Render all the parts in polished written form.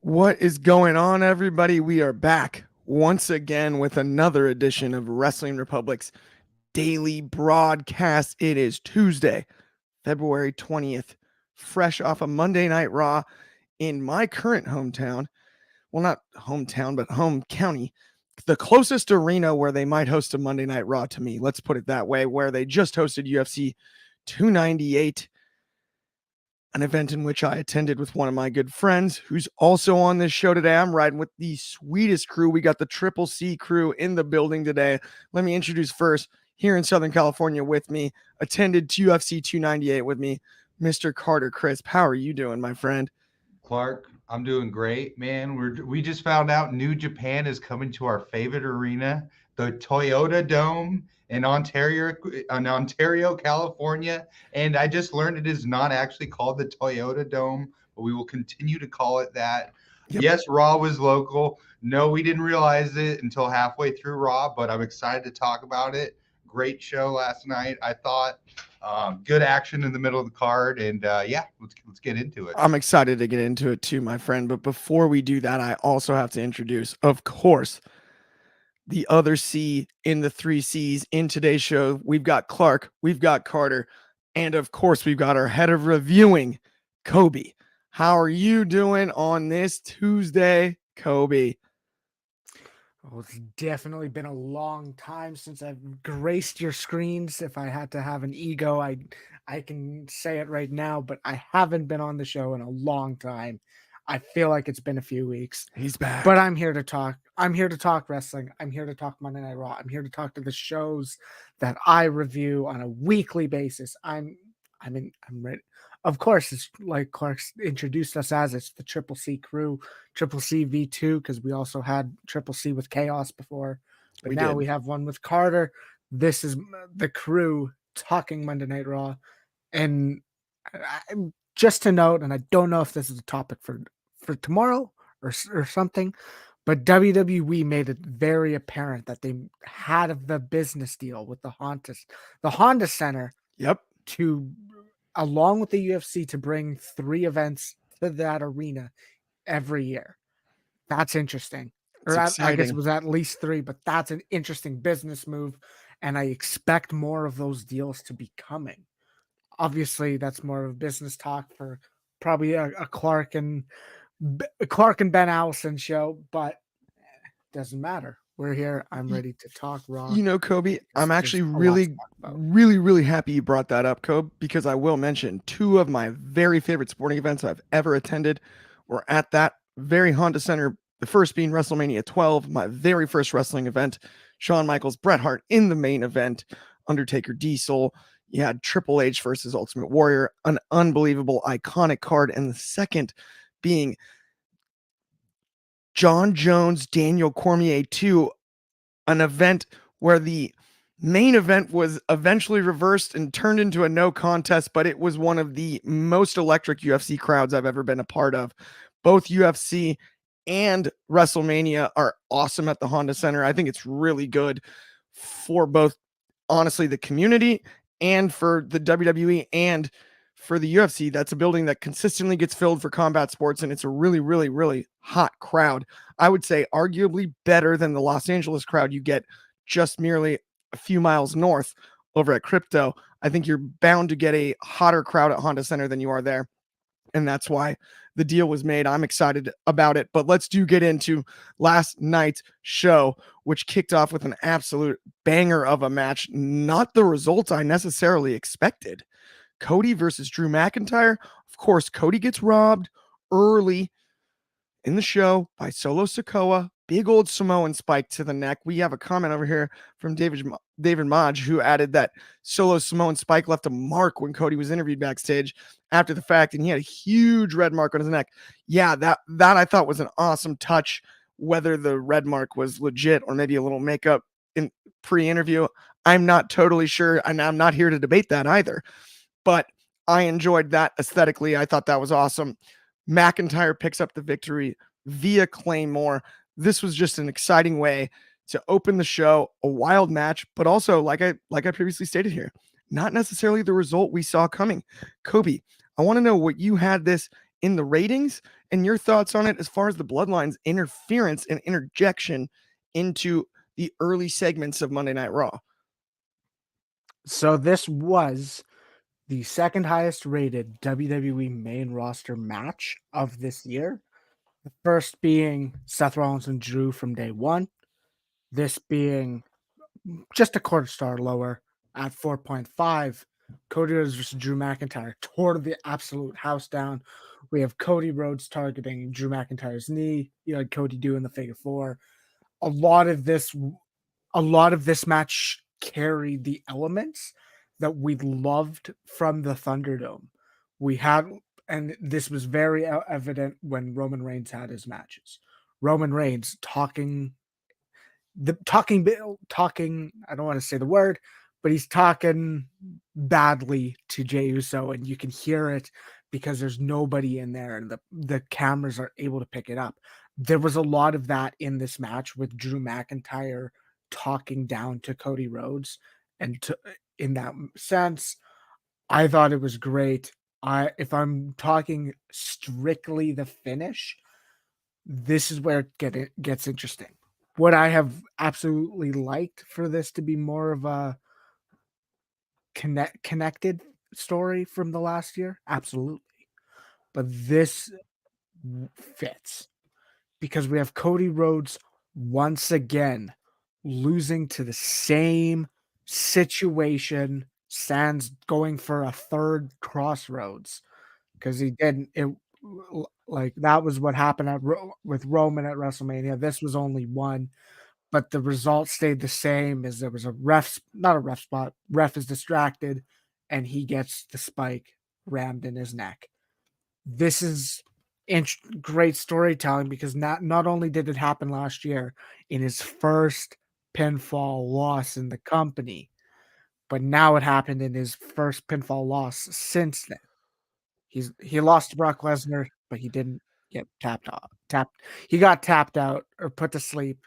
What is going on, everybody? We are back once again with another edition of Wrestling Republic's daily broadcast. It is Tuesday, February 20th, fresh off a Monday Night Raw in my current hometown. Well, not hometown, but home county. The closest arena where they might host a Monday Night Raw to me, let's put it that way, where they just hosted UFC 298. An event in which I attended with one of my good friends who's also on this show today. I'm riding with the sweetest crew. We got the Triple C crew in the building today. Let me introduce first, here in Southern California with me, attended to UFC 298 with me, Mr. Carter Crisp. How are you doing, my friend? Clark, I'm doing great, man. We just found out New Japan is coming to our favorite arena, the Toyota Dome in Ontario, California. And I just learned it is not actually called the Toyota Dome, but we will continue to call it that. Yep. Yes, Raw was local. No, we didn't realize it until halfway through Raw, but I'm excited to talk about it. Great show last night, I thought. Good action in the middle of the card, and let's get into it. I'm excited to get into it too, my friend. But before we do that, I also have to introduce, of course, the other C in the three C's in today's show. We've got Clark, we've got Carter, and of course, we've got our head of reviewing, Coby. How are you doing on this Tuesday, Coby? Oh, it's definitely been a long time since I've graced your screens. If I had to have an ego, I can say it right now, but I haven't been on the show in a long time. I feel like it's been a few weeks. He's back. But I'm here to talk. I'm here to talk wrestling. I'm here to talk Monday Night Raw. I'm here to talk to the shows that I review on a weekly basis. I'm ready. Of course, it's like Clark's introduced us as, it's the Triple C crew, Triple C V2, because we also had Triple C with Chaos before. But now we have one with Carter. This is the crew talking Monday Night Raw. And just to note, and I don't know if this is a topic for tomorrow or something, but WWE made it very apparent that they had the business deal with the Honda Center. Yep. Along with the UFC, to bring 3 events to that arena every year. That's interesting. I guess it was at least 3, but that's an interesting business move, and I expect more of those deals to be coming. Obviously, that's more of a business talk for probably a Clark and Ben Allison show, but it doesn't matter. We're here. I'm ready to talk Raw. You know, Coby, I'm actually really happy you brought that up, Coby, because I will mention 2 of my very favorite sporting events I've ever attended were at that very Honda Center. The first being WrestleMania 12, my very first wrestling event. Shawn Michaels, Bret Hart in the main event, Undertaker, Diesel. You had Triple H versus Ultimate Warrior, an unbelievable, iconic card. And the second being John Jones, Daniel Cormier 2, an event where the main event was eventually reversed and turned into a no contest, but it was one of the most electric UFC crowds I've ever been a part of. Both UFC and WrestleMania are awesome at the Honda Center. I think it's really good for both, honestly, the community and for the WWE and for the UFC. That's a building that consistently gets filled for combat sports, and it's a really hot crowd. I would say arguably better than the Los Angeles crowd you get just merely a few miles north over at Crypto. I think you're bound to get a hotter crowd at Honda Center than you are there, and that's why the deal was made. I'm excited about it, but let's get into last night's show, which kicked off with an absolute banger of a match. Not the result I necessarily expected. Cody versus Drew McIntyre. Of course, Cody gets robbed early in the show by Solo Sikoa. Big old Samoan spike to the neck. We have a comment over here from David Maj, who added that Solo Samoan spike left a mark when Cody was interviewed backstage after the fact, and he had a huge red mark on his neck. Yeah, that I thought was an awesome touch. Whether the red mark was legit or maybe a little makeup in pre-interview, I'm not totally sure, and I'm not here to debate that either. But I enjoyed that aesthetically. I thought that was awesome. McIntyre picks up the victory via Claymore. This was just an exciting way to open the show, a wild match, but also like I previously stated here, not necessarily the result we saw coming. Coby, I want to know what you had this in the ratings and your thoughts on it as far as the Bloodline's interference and interjection into the early segments of Monday Night Raw. So this was the second highest rated WWE main roster match of this year. The first being Seth Rollins and Drew from day one. This being just a quarter star lower at 4.5. Cody Rhodes versus Drew McIntyre tore the absolute house down. We have Cody Rhodes targeting Drew McIntyre's knee. You had Cody doing the figure four. A lot of this match carried the elements that we loved from the Thunderdome. We had, and this was very evident when Roman Reigns had his matches. Roman Reigns talking, I don't want to say the word, but he's talking badly to Jey Uso, and you can hear it because there's nobody in there, and the cameras are able to pick it up. There was a lot of that in this match with Drew McIntyre talking down to Cody Rhodes, and in that sense, I thought it was great. If I'm talking strictly the finish, this is where it gets interesting. Would I have absolutely liked for this to be more of a connected story from the last year? Absolutely. But this fits because we have Cody Rhodes once again losing to the same situation, sans going for a third crossroads because he didn't. Like that was what happened with Roman at WrestleMania. This was only one, but the result stayed the same. As there was not a ref spot. Ref is distracted, and he gets the spike rammed in his neck. This is great storytelling because not only did it happen last year in his first pinfall loss in the company, but now it happened in his first pinfall loss since then. He lost to Brock Lesnar, but he didn't get tapped. He got tapped out or put to sleep,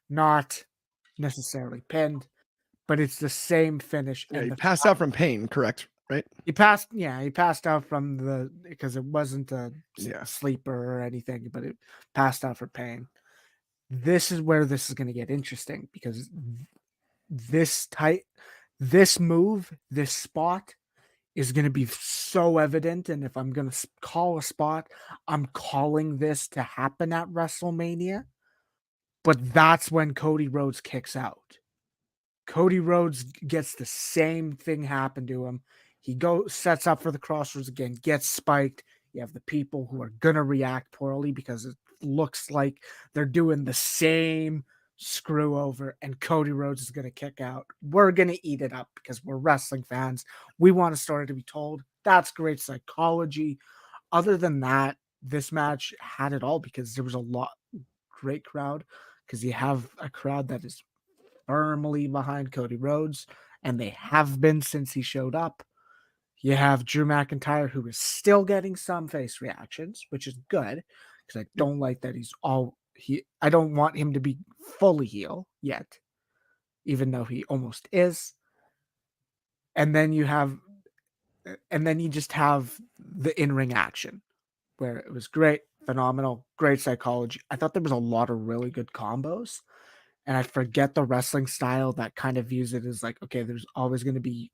not necessarily pinned, but it's the same finish. Yeah, And he passed out from pain, correct? Right? He passed out from because it wasn't a Yeah. sleeper or anything, but it passed out for pain. This is where this is going to get interesting because this move, this spot is going to be so evident. And if I'm going to call a spot, I'm calling this to happen at WrestleMania. But that's when Cody Rhodes kicks out. Cody Rhodes gets the same thing happen to him. He sets up for the crossroads again, gets spiked. You have the people who are going to react poorly because it looks like they're doing the same screw over, and Cody Rhodes is going to kick out. We're going to eat it up because we're wrestling fans. We want a story to be told. That's great psychology. Other than that, this match had it all because there was a great crowd because you have a crowd that is firmly behind Cody Rhodes, and they have been since he showed up. You have Drew McIntyre, who is still getting some face reactions, which is good because I don't like that I don't want him to be fully heel yet, even though he almost is. And then you just have the in-ring action where it was great, phenomenal, great psychology. I thought there was a lot of really good combos. And I forget the wrestling style that kind of views it as like, okay, there's always going to be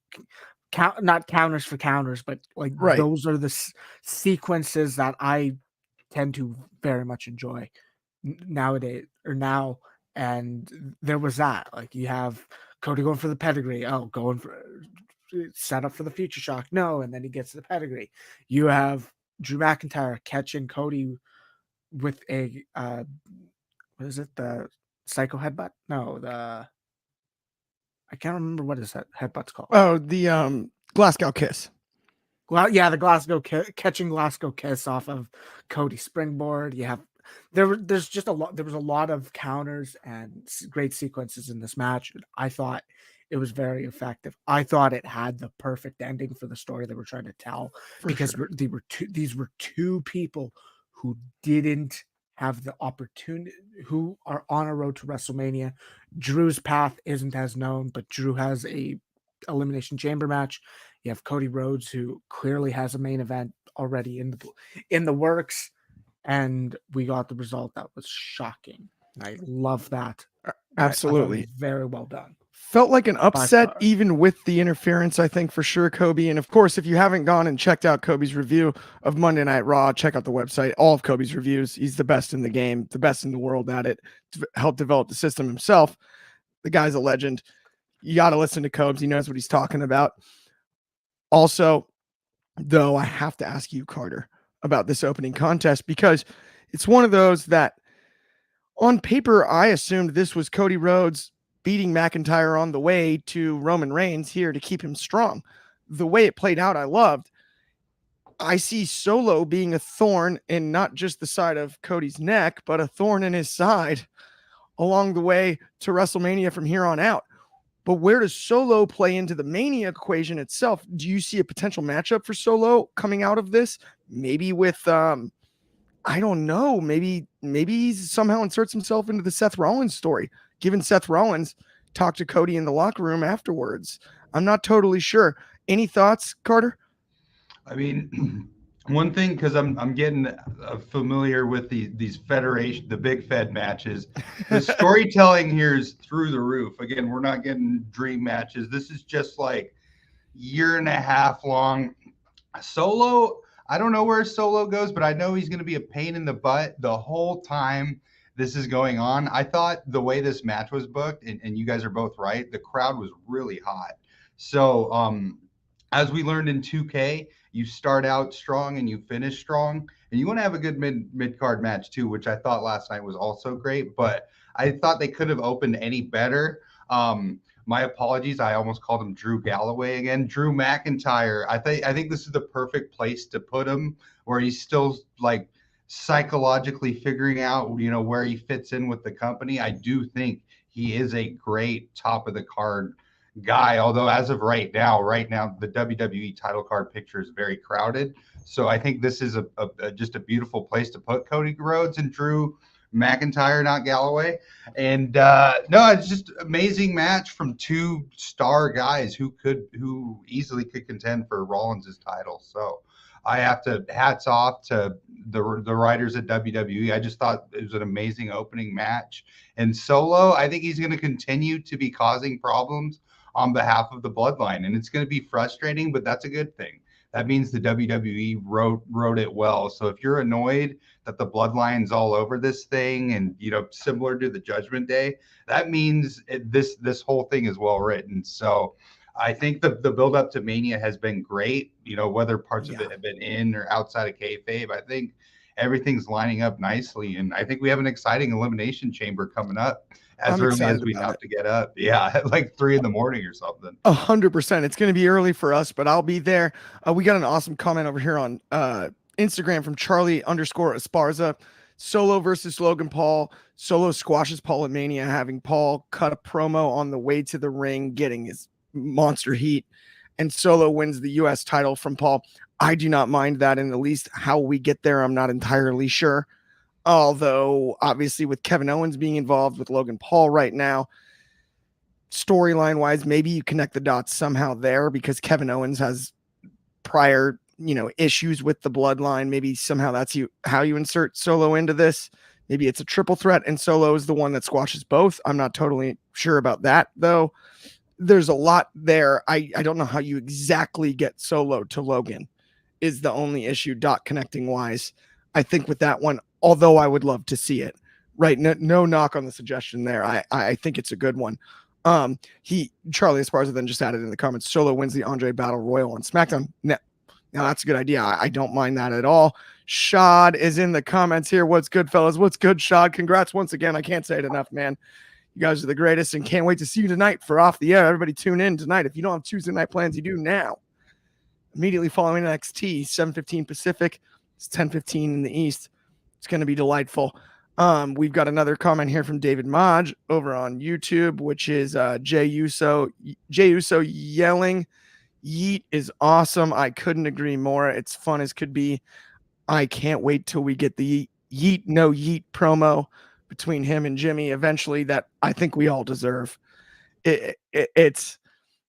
not counters for counters, but like Right. those are the sequences that I tend to very much enjoy nowadays or now. And there was that, like you have Cody going for the pedigree. Oh, going for set up for the future shock. No. And then he gets the pedigree. You have Drew McIntyre catching Cody with a, what is it? The psycho headbutt? No, I can't remember what is that headbutt's called. Oh, the Glasgow kiss. Well, yeah, the catching Glasgow kiss off of Cody springboard. You have there's just a lot. There was a lot of counters and great sequences in this match. I thought It was very effective. I thought it had the perfect ending for the story they were trying to tell, because these were two people who didn't have the opportunity, who are on a road to WrestleMania. Drew's path isn't as known, but Drew has a Elimination Chamber match. You have Cody Rhodes, who clearly has a main event already in the works, and we got the result that was shocking. I love that. Absolutely. I thought it was very well done. Felt like an upset, even with the interference, I think, for sure, Coby. And of course, if you haven't gone and checked out Coby's review of Monday Night Raw, check out the website. All of Coby's reviews. He's the best in the game, the best in the world at it. To help develop the system himself. The guy's a legend. You got to listen to Cobes. He knows what he's talking about. Also, though, I have to ask you, Carter, about this opening contest, because it's one of those that on paper, I assumed this was Cody Rhodes beating McIntyre on the way to Roman Reigns here to keep him strong. The way it played out, I loved. I see Solo being a thorn in not just the side of Cody's neck, but a thorn in his side along the way to WrestleMania from here on out. But where does Solo play into the Mania equation itself? Do you see a potential matchup for Solo coming out of this? Maybe with, I don't know, maybe he somehow inserts himself into the Seth Rollins story, given Seth Rollins talked to Cody in the locker room afterwards. I'm not totally sure. Any thoughts, Carter? I mean, one thing, because I'm getting familiar with these federation, the big Fed matches. The storytelling here is through the roof. Again, we're not getting dream matches. This is just like year and a half long. Solo, I don't know where Solo goes, but I know he's going to be a pain in the butt the whole time this is going on. I thought the way this match was booked, and you guys are both right, the crowd was really hot. So as we learned in 2K, you start out strong and you finish strong, and you want to have a good mid-card match too, which I thought last night was also great, but I thought they could have opened any better. My apologies. I almost called him Drew Galloway again. Drew McIntyre. I think this is the perfect place to put him, where he's still like psychologically figuring out, where he fits in with the company. I do think he is a great top of the card guy. Although as of right now, the WWE title card picture is very crowded. So I think this is just a beautiful place to put Cody Rhodes and Drew McIntyre, not Galloway. And no, it's just amazing match from two star guys who easily could contend for Rollins' title. So I have to hats off to the writers at WWE. I just thought it was an amazing opening match. And Solo, I think he's going to continue to be causing problems on behalf of the Bloodline, and it's going to be frustrating, but that's a good thing. That means the WWE wrote it well. So if you're annoyed that the Bloodline's all over this thing, and similar to the Judgment Day, that means this whole thing is well written. So I think the build up to Mania has been great. Whether parts of it have been in or outside of kayfabe, I think everything's lining up nicely, and I think we have an exciting Elimination Chamber coming up as early as we have to get up. Yeah, at like 3 a.m. or something. 100%. It's going to be early for us, but I'll be there. We got an awesome comment over here on Instagram from Charlie_Esparza. Solo versus Logan Paul. Solo squashes Paul at Mania, having Paul cut a promo on the way to the ring, getting his monster heat, and Solo wins the U.S. title from Paul. I do not mind that in the least. How we get there, I'm not entirely sure. Although, obviously, with Kevin Owens being involved with Logan Paul right now, storyline-wise, maybe you connect the dots somehow there, because Kevin Owens has prior, issues with the Bloodline. Maybe somehow that's how you insert Solo into this. Maybe it's a triple threat, and Solo is the one that squashes both. I'm not totally sure about that, though. There's a lot there. I don't know how you exactly get Solo to Logan is the only issue, dot connecting wise. I think with that one, although I would love to see it, right? No knock on the suggestion there. I think it's a good one. Charlie Esparza then just added in the comments, Solo wins the Andre Battle Royal on SmackDown. Now that's a good idea. I don't mind that at all. Shad is in the comments here. What's good, fellas? What's good, Shad? Congrats once again. I can't say it enough, man. You guys are the greatest, and can't wait to see you tonight for Off the Air. Everybody tune in tonight. If you don't have Tuesday night plans, you do now. Immediately following NXT, 7:15 Pacific. It's 10:15 in the East. It's going to be delightful. We've got another comment here from David Modge over on YouTube, which is Jey Uso yelling, "Yeet is awesome. I couldn't agree more. It's fun as could be. I can't wait till we get the Yeet No Yeet promo between him and Jimmy eventually that I think we all deserve." It's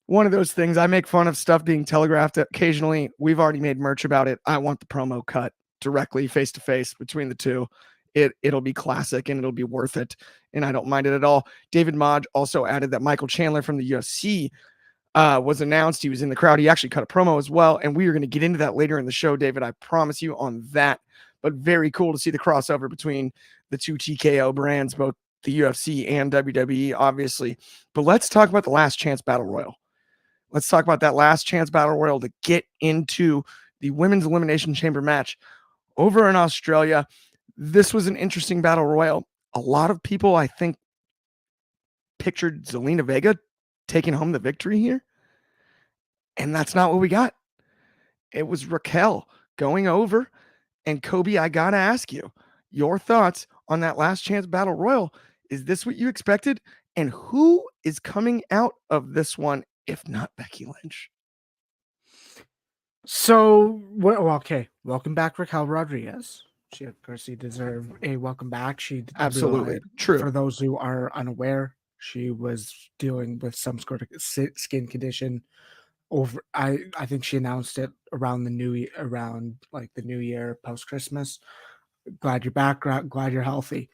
one of those things. I make fun of stuff being telegraphed occasionally. We've already made merch about it. I want the promo cut directly face to face between the two. It'll be classic and it'll be worth it. And I don't mind it at all. David Modge also added that Michael Chandler from the UFC was announced. He was in the crowd. He actually cut a promo as well. And we are going to get into that later in the show, David. I promise you on that. But very cool to see the crossover between the two TKO brands, both the UFC and WWE, obviously. But let's talk about the Last Chance Battle Royal. Let's talk about that Last Chance Battle Royal to get into the Women's Elimination Chamber match over in Australia. This was an interesting Battle Royal. A lot of people, I think, pictured Zelina Vega taking home the victory here. And that's not what we got. It was Raquel going over. And Coby, I got to ask you, your thoughts on that Last Chance Battle Royal. Is this what you expected? And who is coming out of this one, if not Becky Lynch? So, well, okay. Welcome back, Raquel Rodriguez. She, of course, she deserved a welcome back. She absolutely true. For those who are unaware, she was dealing with some sort of skin condition. Over, I think she announced it around the new year, post Christmas. Glad you're back. Glad you're healthy.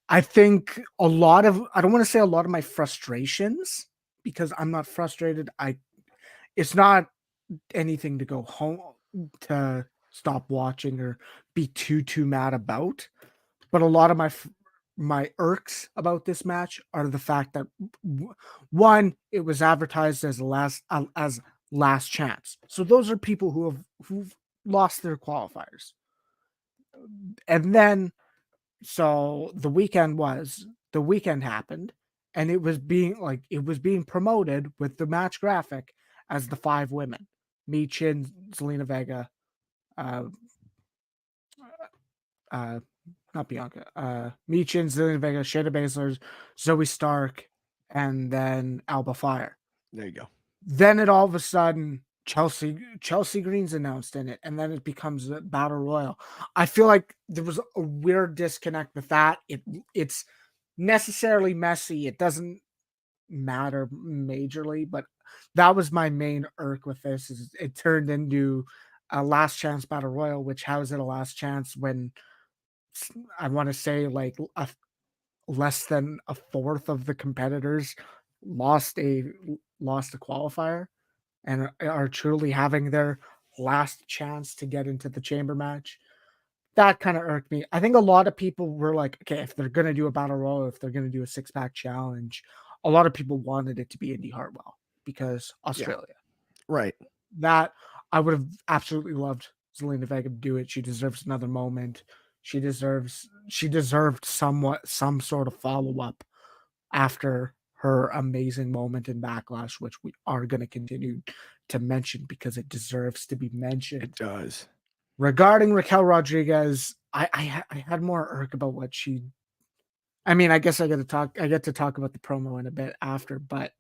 I think I don't want to say a lot of my frustrations, because I'm not frustrated. It's not anything to go home to stop watching or be too mad about. But a lot of my irks about this match are the fact that one, it was advertised as last chance. So those are people who've lost their qualifiers. And then so the weekend happened, and it was being promoted with the match graphic as the 5 women: Michin, Zelina Vega, not Bianca, Michin, Zelina Vega, Shayna Baszler, Zoe Stark, and then Alba Fire. There you go. Then it all of a sudden Chelsea Green's announced in it, and then it becomes a battle royal. I feel like there was a weird disconnect with that. It's necessarily messy. It doesn't matter majorly, but that was my main irk with this. Is it turned into a last chance battle royal, which how is it a last chance when I want to say like less than a fourth of the competitors lost a qualifier and are truly having their last chance to get into the chamber match. That kind of irked me. I think a lot of people were like, okay, if they're going to do a battle royal, if they're going to do a 6-pack challenge, a lot of people wanted it to be Indy Hartwell because Australia. Yeah. Right. That I would have absolutely loved Zelina Vega to do it. She deserves another moment. She deserved some sort of follow-up after her amazing moment in Backlash, which we are going to continue to mention because it deserves to be mentioned. It does. Regarding Raquel Rodriguez, I had more irk about what she. I mean, I guess I get to talk about the promo in a bit after, but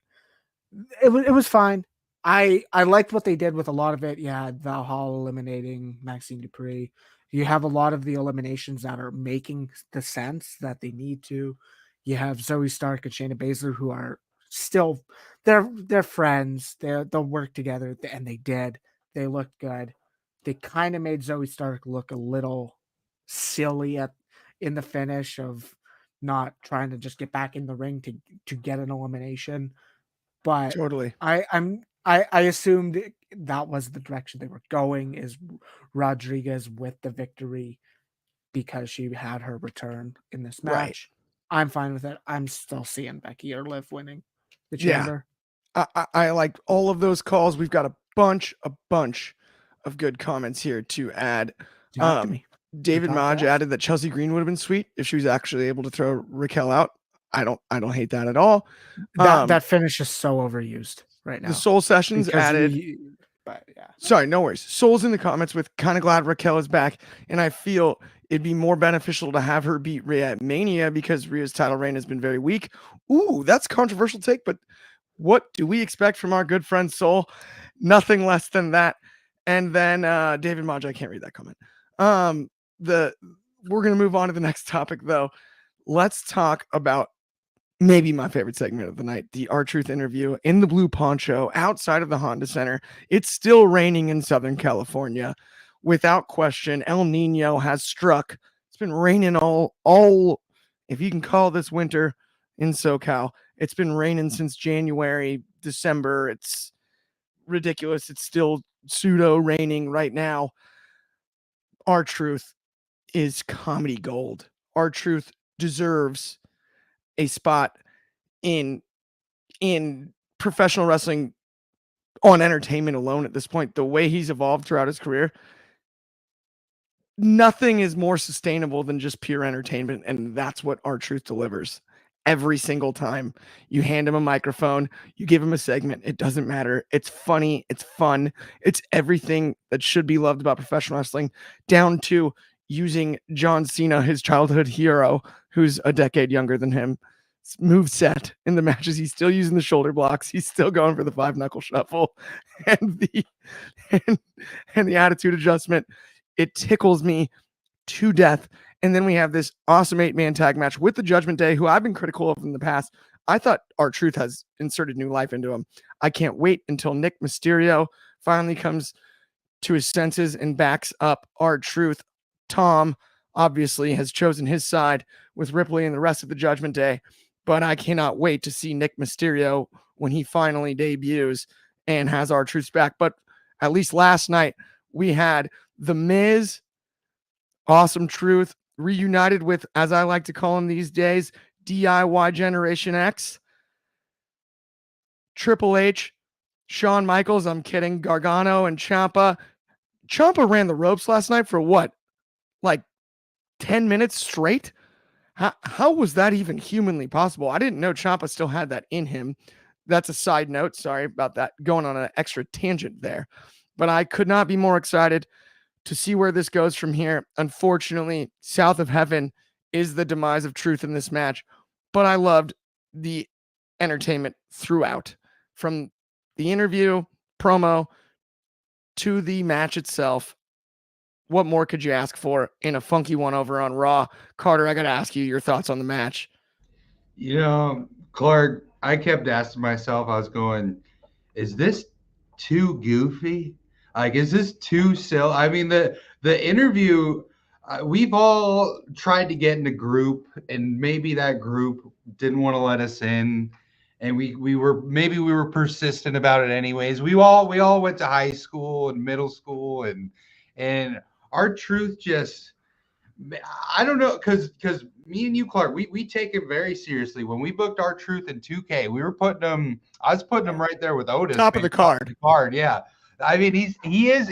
it was fine. I liked what they did with a lot of it. Yeah, Valhalla eliminating Maxine Dupree. You have a lot of the eliminations that are making the sense that they need to. You have Zoe Stark and Shayna Baszler, who are still they're friends. They'll work together, and they did. They looked good. They kind of made Zoe Stark look a little silly in the finish of not trying to just get back in the ring to get an elimination. But totally, I assumed that was the direction they were going, is Rodriguez with the victory because she had her return in this match. Right. I'm fine with it. I'm still seeing Becky or Liv winning the chamber. Yeah. I like all of those calls. We've got a bunch of good comments here to add. David Modge added that Chelsea Green would have been sweet if she was actually able to throw Raquel out. I don't hate that at all. That finish is so overused right now. The Soul Sessions added But yeah. Sorry, no worries. Soul's in the comments with kind of glad Raquel is back, and I feel it'd be more beneficial to have her beat Rhea at Mania because Rhea's title reign has been very weak. Ooh, that's a controversial take, but what do we expect from our good friend Soul? Nothing less than that. And then David Maja, I can't read that comment. We're gonna move on to the next topic though. Let's talk about maybe my favorite segment of the night, the R-Truth interview in the blue poncho outside of the Honda Center. It's still raining in Southern California. Without question, El Nino has struck. It's been raining all, if you can call this winter in SoCal. It's been raining since January, December. It's ridiculous. It's still pseudo raining right now. R-Truth is comedy gold. R-Truth deserves a spot in professional wrestling on entertainment alone at this point. The way he's evolved throughout his career, nothing is more sustainable than just pure entertainment, and that's what R-Truth delivers every single time. You hand him a microphone, you give him a segment, it doesn't matter. It's funny, it's fun, it's everything that should be loved about professional wrestling, down to using John Cena, his childhood hero, who's a decade younger than him, move set in the matches. He's still using the shoulder blocks. He's still going for the 5-knuckle shuffle and the attitude adjustment. It tickles me to death. And then we have this awesome 8-man tag match with the Judgment Day, who I've been critical of in the past. I thought R-Truth has inserted new life into him. I can't wait until Nick Mysterio finally comes to his senses and backs up R-Truth. Tom obviously has chosen his side with Ripley and the rest of the Judgment Day, but I cannot wait to see Nick Mysterio when he finally debuts and has R-Truth's back. But at least last night we had The Miz, Awesome Truth, reunited with, as I like to call him these days, DIY Generation X, Triple H, Shawn Michaels, I'm kidding, Gargano, and Ciampa. Ciampa ran the ropes last night for what? Like 10 minutes straight? How was that even humanly possible? I didn't know Ciampa still had that in him. That's a side note. Sorry about that. Going on an extra tangent there. But I could not be more excited to see where this goes from here. Unfortunately, South of Heaven is the demise of Truth in this match. But I loved the entertainment throughout. From the interview, promo, to the match itself. What more could you ask for in a funky one over on Raw? Carter, I got to ask you your thoughts on the match. You know, Clark, I kept asking myself, I was going, is this too goofy? Like, is this too silly? I mean, the interview, we've all tried to get in a group, and maybe that group didn't want to let us in. And we were persistent about it anyways. We all went to high school and middle school, and R-Truth just, I don't know, because me and you, Clark, we take it very seriously. When we booked R-Truth in 2K, we were putting him, I was putting him right there with Otis. Top of the card. Yeah. I mean, he is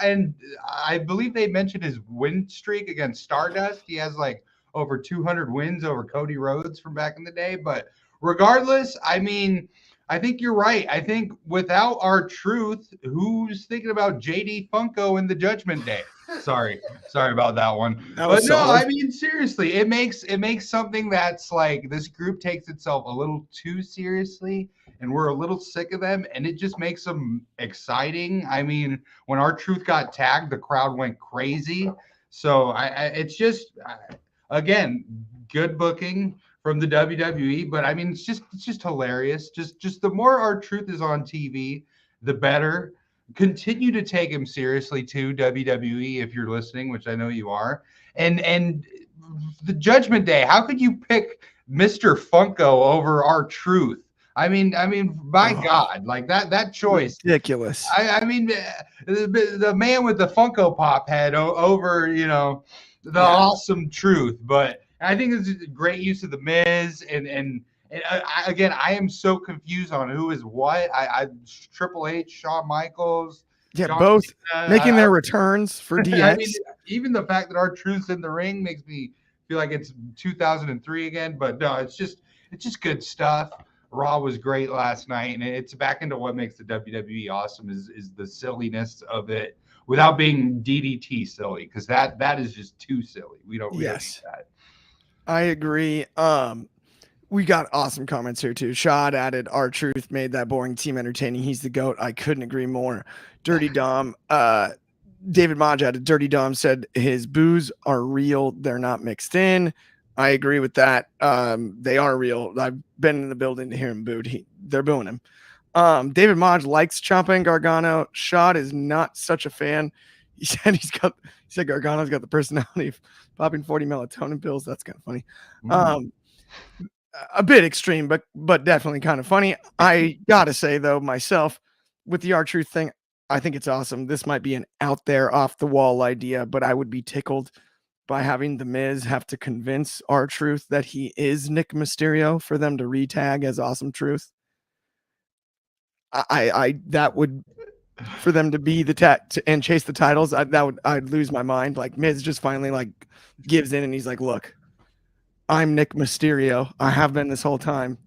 and I believe they mentioned his win streak against Stardust. He has like over 200 wins over Cody Rhodes from back in the day. But regardless, I mean, I think you're right. I think without R-Truth, who's thinking about JD Funko in the Judgment Day? Sorry about that one. But no, I mean, seriously, it makes something that's like, this group takes itself a little too seriously, and we're a little sick of them, and it just makes them exciting. I mean, when R-Truth got tagged, the crowd went crazy. So it's just, again, good booking from the WWE, but I mean, it's just hilarious. Just the more R-Truth is on TV, the better. Continue to take him seriously too, WWE, if you're listening, which I know you are. And the Judgment Day, how could you pick Mr. Funko over R-Truth? I mean, my God, like that choice, ridiculous. I mean, the man with the Funko Pop head over, the Awesome Truth, but I think it's a great use of the Miz, and again, I am so confused on who is what. I Triple H, Shawn Michaels, John both Cena, making their returns for DX. I mean, even the fact that R-Truth's in the ring makes me feel like it's 2003 again. But no, it's just good stuff. Raw was great last night, and it's back into what makes the WWE awesome is the silliness of it without being DDT silly, because that is just too silly. We don't need that. I agree. We got awesome comments here too. Shad added, R-Truth made that boring team entertaining. He's the GOAT. I couldn't agree more. Dirty Dom, David Maj added, Dirty Dom said his boos are real. They're not mixed in. I agree with that. They are real. I've been in the building to hear him booed. They're booing him. David Maj likes Ciampa and Gargano. Shad is not such a fan. He said Gargano's got the personality of popping 40 melatonin pills. That's kind of funny. A bit extreme, but definitely kind of funny. I gotta say though, myself, with the R-Truth thing, I think it's awesome. This might be an out there, off the wall idea, but I would be tickled by having the Miz have to convince R-Truth that he is Nick Mysterio for them to retag as Awesome Truth. I that would, for them to be the and chase the titles, I'd lose my mind. Like Miz just finally like gives in and he's like, look, I'm Nick Mysterio. I have been this whole time.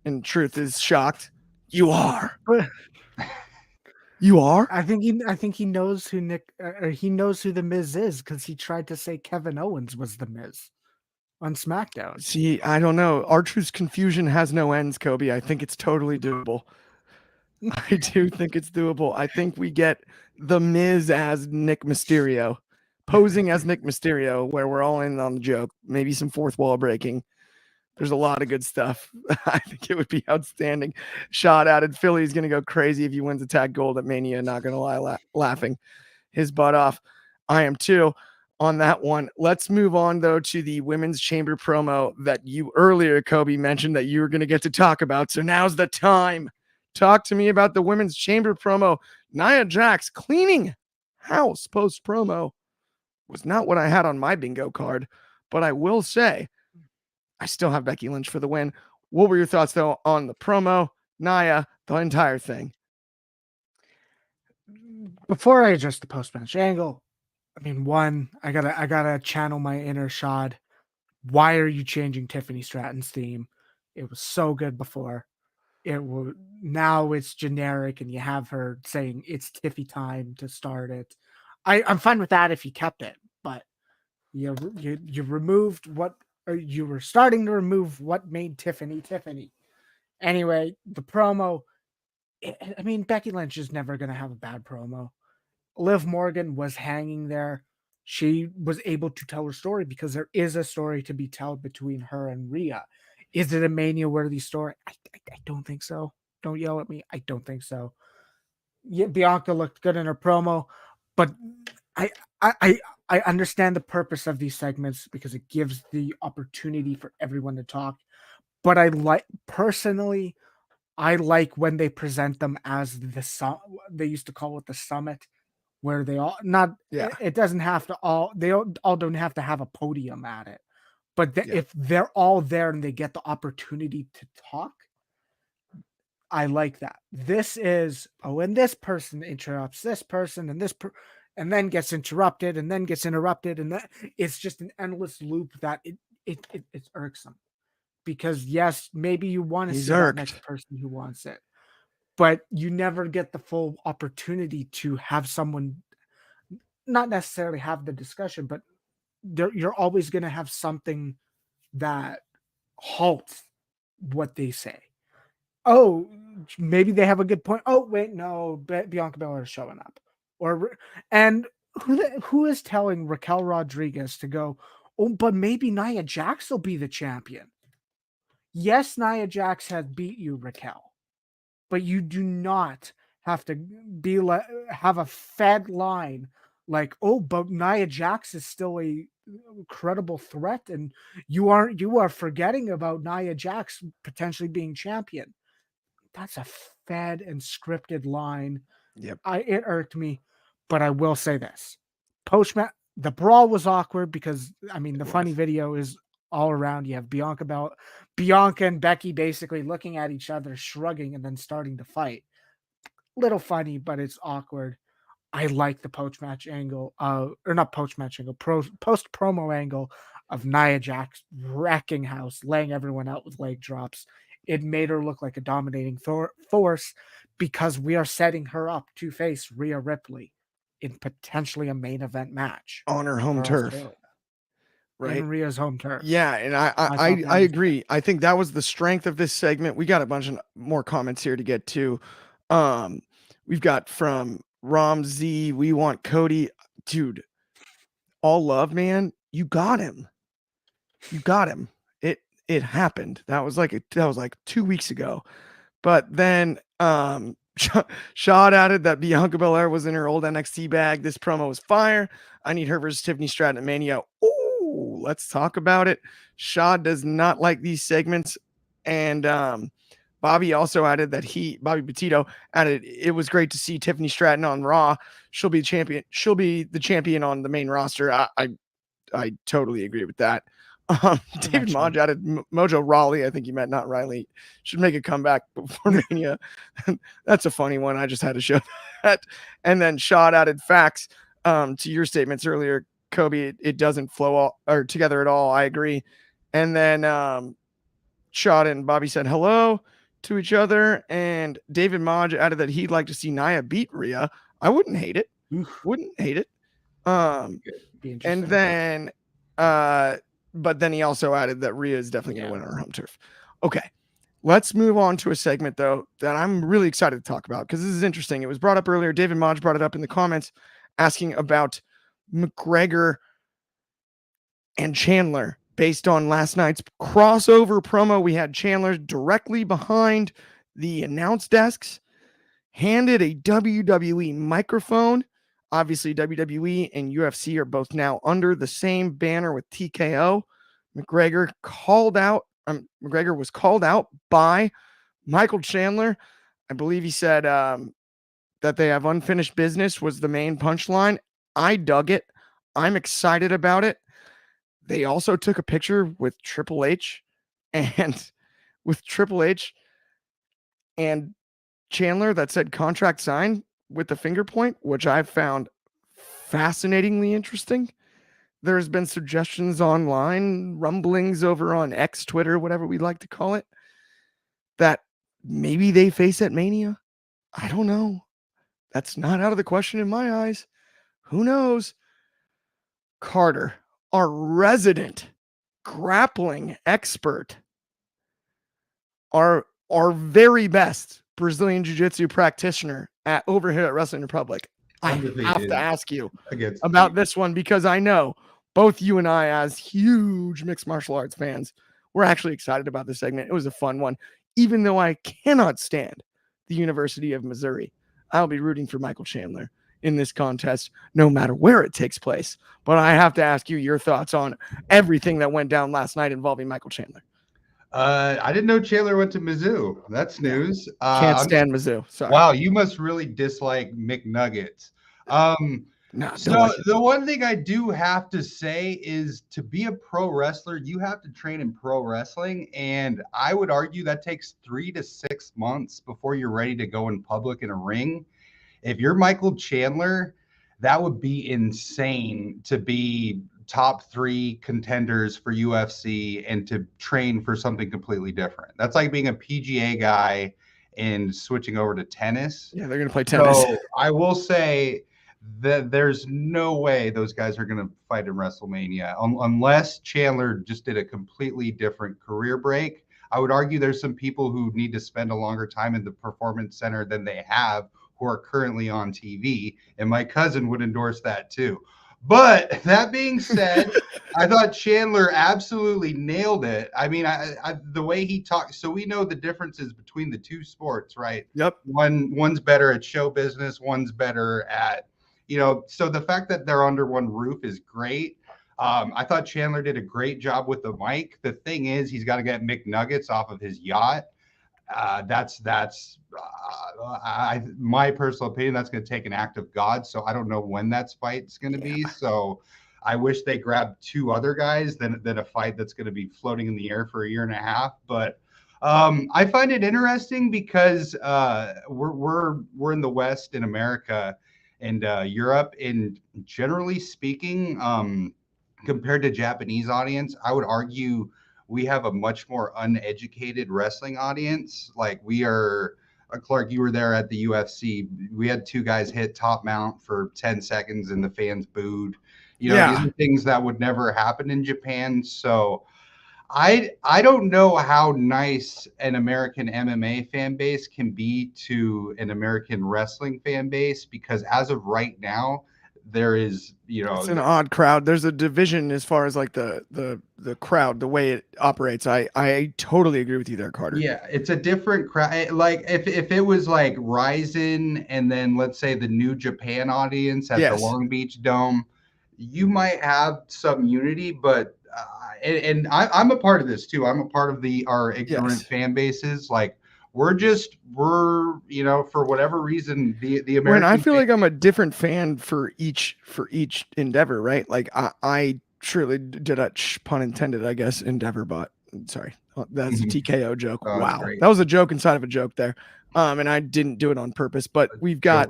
And Truth is shocked. You are. You are? I think he knows who he knows who the Miz is because he tried to say Kevin Owens was the Miz on SmackDown. See, I don't know. R-Truth's confusion has no ends, Coby. I think it's totally doable. I do think it's doable. I think we get the Miz as Nick Mysterio, posing as Nick Mysterio, where we're all in on the joke. Maybe some fourth wall breaking. There's a lot of good stuff. I think it would be outstanding. Shot added, Philly's going to go crazy if he wins the tag gold at Mania. Not going to lie, laughing his butt off. I am too on that one. Let's move on, though, to the Women's Chamber promo that you earlier, Coby, mentioned that you were going to get to talk about. So now's the time. Talk to me about the Women's Chamber promo. Nia Jax cleaning house post promo was not what I had on my bingo card, but I will say, I still have Becky Lynch for the win. What were your thoughts, though, on the promo, Nia, the entire thing? Before I address the post-match angle, I mean, one, I gotta channel my inner Shad. Why are you changing Tiffany Stratton's theme? It was so good before. Now it's generic, and you have her saying it's Tiffy time to start it. I'm fine with that if you kept it, but you removed what. Or you were starting to remove what made Tiffany Tiffany. Anyway, the promo, I mean, Becky Lynch is never going to have a bad promo. Liv Morgan was hanging there. She was able to tell her story because there is a story to be told between her and Rhea. Is it a Mania-worthy story? I don't think so. Don't yell at me. I don't think so. Yeah, Bianca looked good in her promo, but I understand the purpose of these segments because it gives the opportunity for everyone to talk. But I like when they present them as they used to call it the summit, where they all it doesn't have to they all don't have to have a podium at it. But if they're all there and they get the opportunity to talk, I like that. This is, and this person interrupts this person and and then gets interrupted and then gets interrupted. And it's just an endless loop that it's irksome because yes, maybe you want to see that next person who wants it, but you never get the full opportunity to have someone not necessarily have the discussion, but you're always going to have something that halts what they say. Oh, maybe they have a good point. Oh, wait, no, Bianca Belair is showing up. And who is telling Raquel Rodriguez to go, oh, but maybe Nia Jax will be the champion. Yes, Nia Jax has beat you, Raquel, but you do not have to have a fed line like, oh, but Nia Jax is still a credible threat, and you are forgetting about Nia Jax potentially being champion. That's a fed and scripted line. Yep. It irked me, but I will say this. Post-match, the brawl was awkward because, I mean, the funny video is all around. You have Bianca and Becky basically looking at each other, shrugging, and then starting to fight. Little funny, but it's awkward. I like the post-match angle, or not post-match angle, post-promo angle of Nia Jax wrecking house, laying everyone out with leg drops. it made her look like a dominating force because we are setting her up to face Rhea Ripley in potentially a main event match on her home for turf, Australia, right? in Rhea's home turf. Yeah, and I agree. I think that was the strength of this segment. We got a bunch of more comments here to get to. We've got from Rom Z, we want Cody. Dude, all love, man. You got him. You got him. It happened. That was like 2 weeks ago. But then Shad added that Bianca Belair was in her old NXT bag. This promo was fire. I need her versus Tiffany Stratton at Mania. Ooh, let's talk about it. Shad does not like these segments. And Bobby also added that Bobby Petito added, it was great to see Tiffany Stratton on Raw. She'll be champion. She'll be the champion on the main roster. I totally agree with that. David Modge added Mojo Rawley. I think you meant not Riley. Should make a comeback before Mania. That's a funny one. I just had to show that. And then Shad added facts to your statements earlier, Coby. It doesn't flow together at all. I agree. And then Shad and Bobby said hello to each other. And David Modge added that he'd like to see Nia beat Rhea. I wouldn't hate it. Wouldn't hate it. And then but then he also added that Rhea is definitely going to win on her home turf. Okay, let's move on to a segment, though, that I'm really excited to talk about because this is interesting. It was brought up earlier. David Modge brought it up in the comments asking about McGregor and Chandler based on last night's crossover promo. We had Chandler directly behind the announce desks, handed a WWE microphone. Obviously, WWE and UFC are both now under the same banner with TKO. McGregor was called out by Michael Chandler. I believe he said that they have unfinished business was the main punchline. I dug it. I'm excited about it. They also took a picture with Triple H and Chandler that said contract signed with the finger point, which I found fascinatingly interesting. There's been suggestions online, rumblings over on X, Twitter, whatever we'd like to call it, that maybe they face at Mania. I don't know. That's not out of the question in my eyes. Who knows? Carter, our resident grappling expert, our very best Brazilian Jiu-Jitsu practitioner over here at Wrestling Republic. I have to ask you about this one because I know both you and I, as huge mixed martial arts fans, we're actually excited about this segment. It was a fun one. Even though I cannot stand the University of Missouri, I'll be rooting for Michael Chandler in this contest, no matter where it takes place. But I have to ask you your thoughts on everything that went down last night involving Michael Chandler. I didn't know Chandler went to Mizzou. That's news. Can't stand Mizzou. Sorry. Wow, you must really dislike McNuggets. So the one thing I do have to say is to be a pro wrestler, you have to train in pro wrestling. And I would argue that takes 3 to 6 months before you're ready to go in public in a ring. If you're Michael Chandler, that would be insane to be top 3 contenders for UFC and to train for something completely different. That's like being a PGA guy and switching over to tennis. Yeah, they're going to play tennis. So I will say that there's no way those guys are going to fight in WrestleMania unless Chandler just did a completely different career break. I would argue there's some people who need to spend a longer time in the performance center than they have who are currently on TV. And my cousin would endorse that too. But that being said, I thought Chandler absolutely nailed it. I mean, the way he talked, so we know the differences between the two sports, right? Yep. One's better at show business, one's better at, so the fact that they're under one roof is great. I thought Chandler did a great job with the mic. The thing is, he's got to get McNuggets off of his yacht. That's my personal opinion. That's going to take an act of God. So I don't know when that fight's going to be. So I wish they grabbed 2 other guys than a fight that's going to be floating in the air for a year and a half. But I find it interesting because we're in the West in America and Europe, and generally speaking, compared to Japanese audience, I would argue we have a much more uneducated wrestling audience. Like we are, Clark, you were there at the UFC. We had 2 guys hit top mount for 10 seconds and the fans booed. These are things that would never happen in Japan. So I don't know how nice an American MMA fan base can be to an American wrestling fan base, because as of right now, there is, it's an odd crowd. There's a division as far as like the crowd, the way it operates. I totally agree with you there, Carter. Yeah, it's a different crowd. Like if it was like Ryzen and then let's say the New Japan audience at the Long Beach Dome, you might have some unity, but and I'm a part of this too. I'm a part of our ignorant fan bases. Like we're for whatever reason the American. When I feel like I'm a different fan for each endeavor, right? Like I truly did a pun intended, I guess, endeavor, but sorry, that's a TKO joke. Wow, that was a joke inside of a joke there, and I didn't do it on purpose. But we've got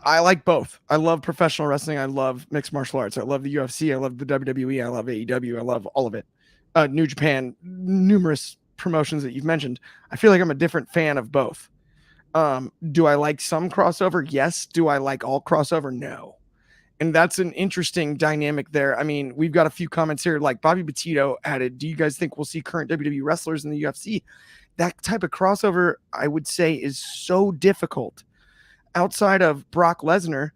I like both. I love professional wrestling. I love mixed martial arts. I love the UFC. I love the WWE. I love AEW. I love all of it. New Japan, numerous promotions that you've mentioned. I feel like I'm a different fan of both. Do I like some crossover? Yes. Do I like all crossover? No. And that's an interesting dynamic there. I mean, we've got a few comments here, like Bobby Petito added, do you guys think we'll see current WWE wrestlers in the UFC? That type of crossover, I would say, is so difficult. Outside of Brock Lesnar,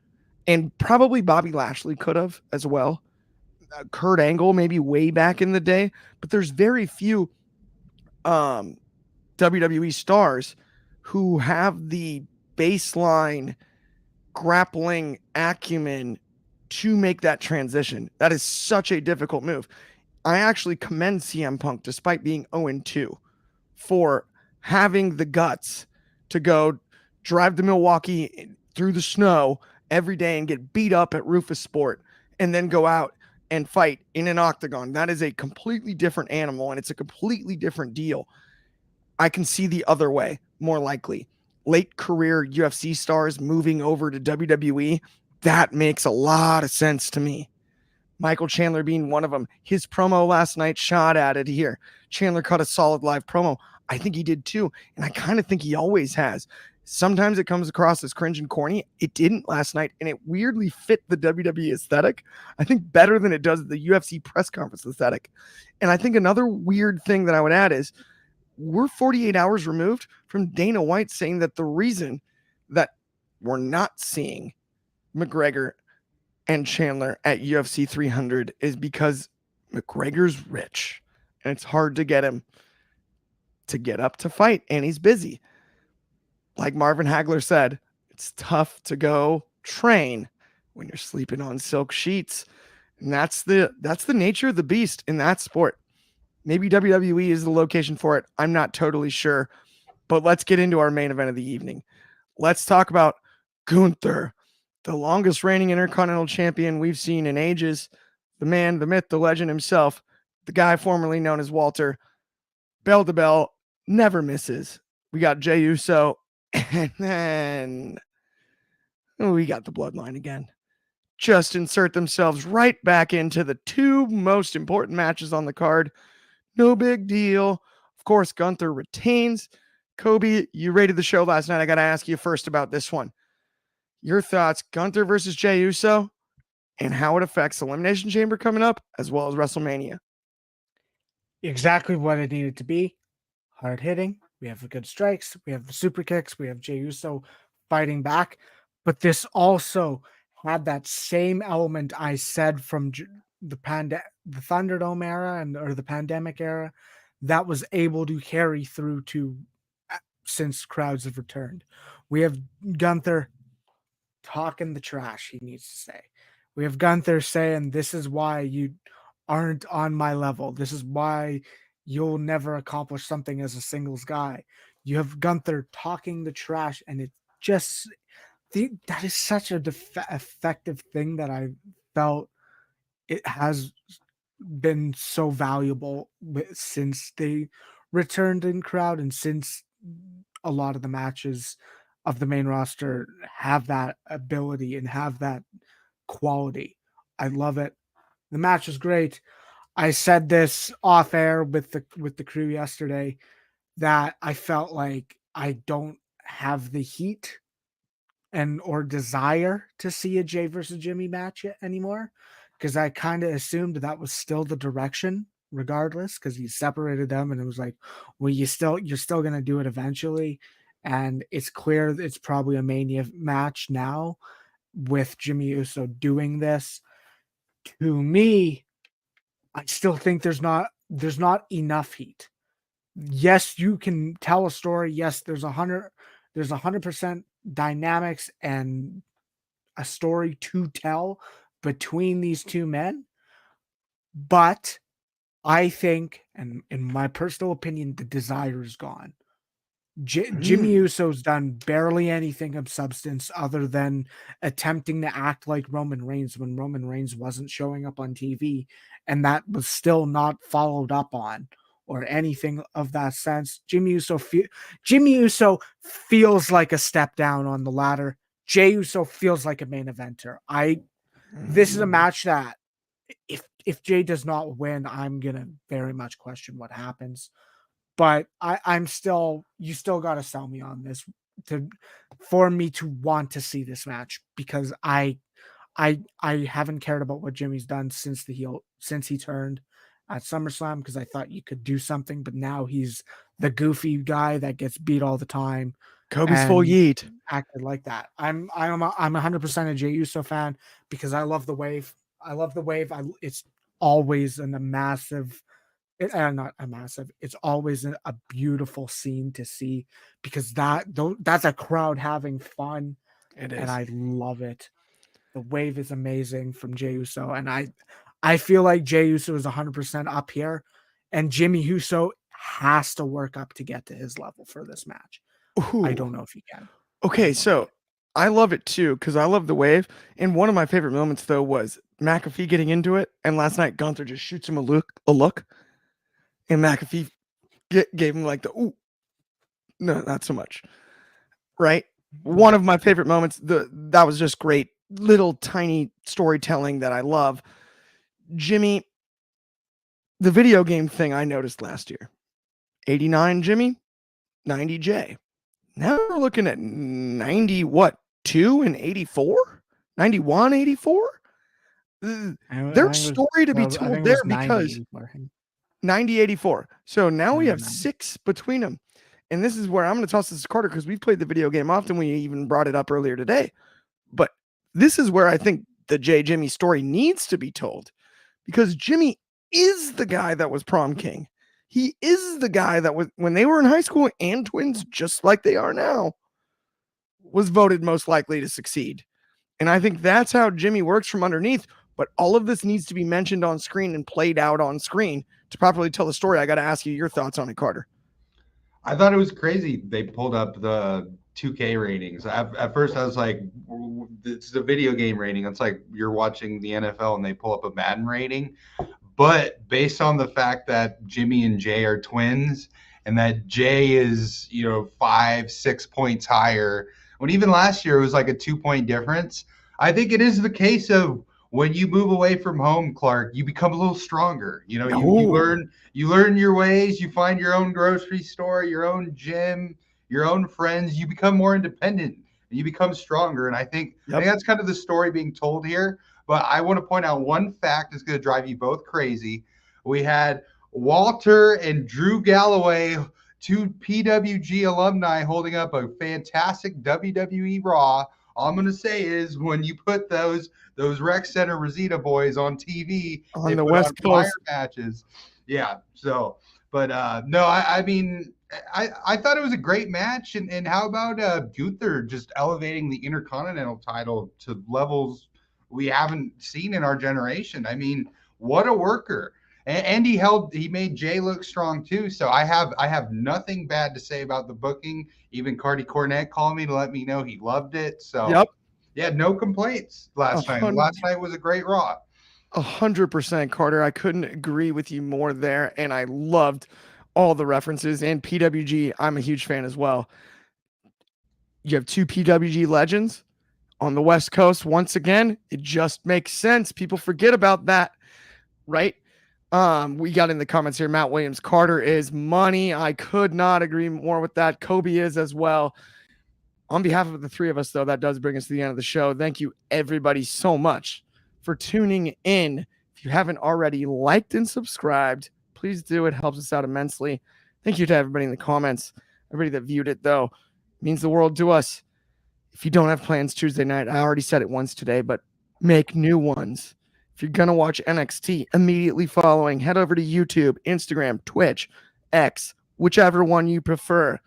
and probably Bobby Lashley could have as well. Kurt Angle, maybe way back in the day, but there's very few WWE stars who have the baseline grappling acumen to make that transition. That is such a difficult move. I actually commend CM Punk, despite being 0-2, for having the guts to go drive to Milwaukee through the snow every day and get beat up at Rufus Sport and then go out and fight in an octagon. That is a completely different animal, and it's a completely different deal. I can see the other way, more likely. Late career UFC stars moving over to WWE, that makes a lot of sense to me. Michael Chandler being one of them. His promo last night shot at it here. Chandler cut a solid live promo. I think he did too, and I kind of think he always has. Sometimes it comes across as cringe and corny. It didn't last night, and it weirdly fit the WWE aesthetic, I think, better than it does the UFC press conference aesthetic. And I think another weird thing that I would add is we're 48 hours removed from Dana White saying that the reason that we're not seeing McGregor and Chandler at UFC 300 is because McGregor's rich, and it's hard to get him to get up to fight, and he's busy. Like Marvin Hagler said, it's tough to go train when you're sleeping on silk sheets. And that's the nature of the beast in that sport. Maybe WWE is the location for it. I'm not totally sure. But let's get into our main event of the evening. Let's talk about Gunther, the longest reigning Intercontinental Champion we've seen in ages. The man, the myth, the legend himself, the guy formerly known as Walter, bell to bell, never misses. We got Jey Uso. And then we got the Bloodline again. Just insert themselves right back into the 2 most important matches on the card. No big deal. Of course, Gunther retains. Coby, you rated the show last night. I got to ask you first about this one. Your thoughts, Gunther versus Jey Uso, and how it affects Elimination Chamber coming up, as well as WrestleMania. Exactly what it needed to be. Hard hitting. We have the good strikes. We have the super kicks. We have Jey Uso fighting back. But this also had that same element I said from the Thunderdome era or the pandemic era that was able to carry through to since crowds have returned. We have Gunther talking the trash, he needs to say. We have Gunther saying, this is why you aren't on my level. This is why you'll never accomplish something as a singles guy. You have Gunther talking the trash, and it just that is such a effective thing that I felt it has been so valuable since they returned in crowd, and since a lot of the matches of the main roster have that ability and have that quality. I love it. The match was great. I said this off air with the crew yesterday that I felt like I don't have the heat and or desire to see a Jay versus Jimmy match anymore, because I kind of assumed that was still the direction regardless, because he separated them and it was like, well, you're still gonna do it eventually. And it's clear it's probably a Mania match now with Jimmy Uso doing this. To me, I still think there's not enough heat. Yes, you can tell a story. Yes, there's 100% dynamics and a story to tell between these two men. But I think, and in my personal opinion, the desire is gone. Jimmy Uso's done barely anything of substance other than attempting to act like Roman Reigns when Roman Reigns wasn't showing up on TV, and that was still not followed up on or anything of that sense. Jimmy Uso feels like a step down on the ladder. Jey Uso feels like a main eventer. This is a match that if Jey does not win, I'm gonna very much question what happens. But I'm still, you still got to sell me on this for me to want to see this match, because I haven't cared about what Jimmy's done since he turned at SummerSlam, because I thought you could do something, but now he's the goofy guy that gets beat all the time. Kobe's full yeet. Acted like that. I'm 100% a Jey Uso fan because I love the wave. It's always a massive. Not a massive. It's always a beautiful scene to see, because that's a crowd having fun. It is, and I love it. The wave is amazing from Jey Uso, and I feel like Jey Uso is 100% up here, and Jimmy Uso has to work up to get to his level for this match. Ooh. I don't know if he can. Okay, so I love it too, because I love the wave. And one of my favorite moments though was McAfee getting into it, and last night Gunther just shoots him a look. And McAfee gave him like the, ooh, no, not so much. Right? One of my favorite moments. That was just great. Little tiny storytelling that I love. Jimmy, the video game thing I noticed last year. 89 Jimmy, 90 Jay. Now we're looking at 90, what, 2 and 84? 91, 84? There's story to be told there because 90, 84. So now we have 6 between them. And this is where I'm going to toss this to Carter, because we've played the video game often. We even brought it up earlier today. But this is where I think the Jimmy story needs to be told, because Jimmy is the guy that was prom king. He is the guy that was, when they were in high school and twins, just like they are now, was voted most likely to succeed. And I think that's how Jimmy works from underneath. But all of this needs to be mentioned on screen and played out on screen to properly tell the story. I got to ask you your thoughts on it, Carter. I thought it was crazy. They pulled up the 2K ratings. At first, I was like, it's the video game rating. It's like you're watching the NFL and they pull up a Madden rating. But based on the fact that Jimmy and Jay are twins, and that Jay is, 5-6 points higher, when even last year it was like a 2-point difference, I think it is the case of when you move away from home, Clark, you become a little stronger. You learn your ways, you find your own grocery store, your own gym, your own friends, you become more independent and you become stronger. And I think that's kind of the story being told here. But I want to point out one fact that's going to drive you both crazy. We had Walter and Drew Galloway, 2 PWG alumni, holding up a fantastic WWE Raw. All I'm going to say is, when you put those Rec Center Rosita boys on TV, on the West Coast matches. Yeah. So, but no, I mean, I thought it was a great match. And how about Gunther just elevating the Intercontinental title to levels we haven't seen in our generation? I mean, what a worker. And he made Jay look strong too. So I have nothing bad to say about the booking. Even Cardi Cornette called me to let me know he loved it. So yeah, no complaints last night. Last night was a great Raw. 100%, Carter. I couldn't agree with you more there. And I loved all the references, and PWG. I'm a huge fan as well. You have 2 PWG legends on the West Coast. Once again, it just makes sense. People forget about that, right? We got in the comments here, Matt Williams, Carter is money. I could not agree more with that. Coby is as well. On behalf of the three of us, though, that does bring us to the end of the show. Thank you, everybody, so much for tuning in. If you haven't already liked and subscribed, please do. It helps us out immensely. Thank you to everybody in the comments. Everybody that viewed it, though, it means the world to us. If you don't have plans Tuesday night, I already said it once today, but make new ones. If you're going to watch NXT immediately following, head over to YouTube, Instagram, Twitch, X, whichever one you prefer.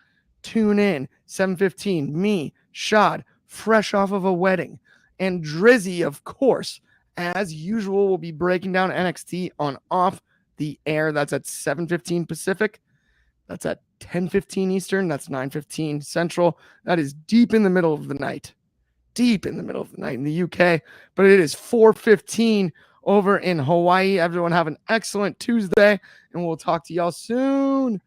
Tune in, 7:15, me, Shad, fresh off of a wedding, and Drizzy, of course, as usual, will be breaking down NXT on Off the Air. That's at 7:15 Pacific. That's at 10:15 Eastern. That's 9:15 Central. That is deep in the middle of the night. Deep in the middle of the night in the UK. But it is 4:15 over in Hawaii. Everyone have an excellent Tuesday, and we'll talk to y'all soon.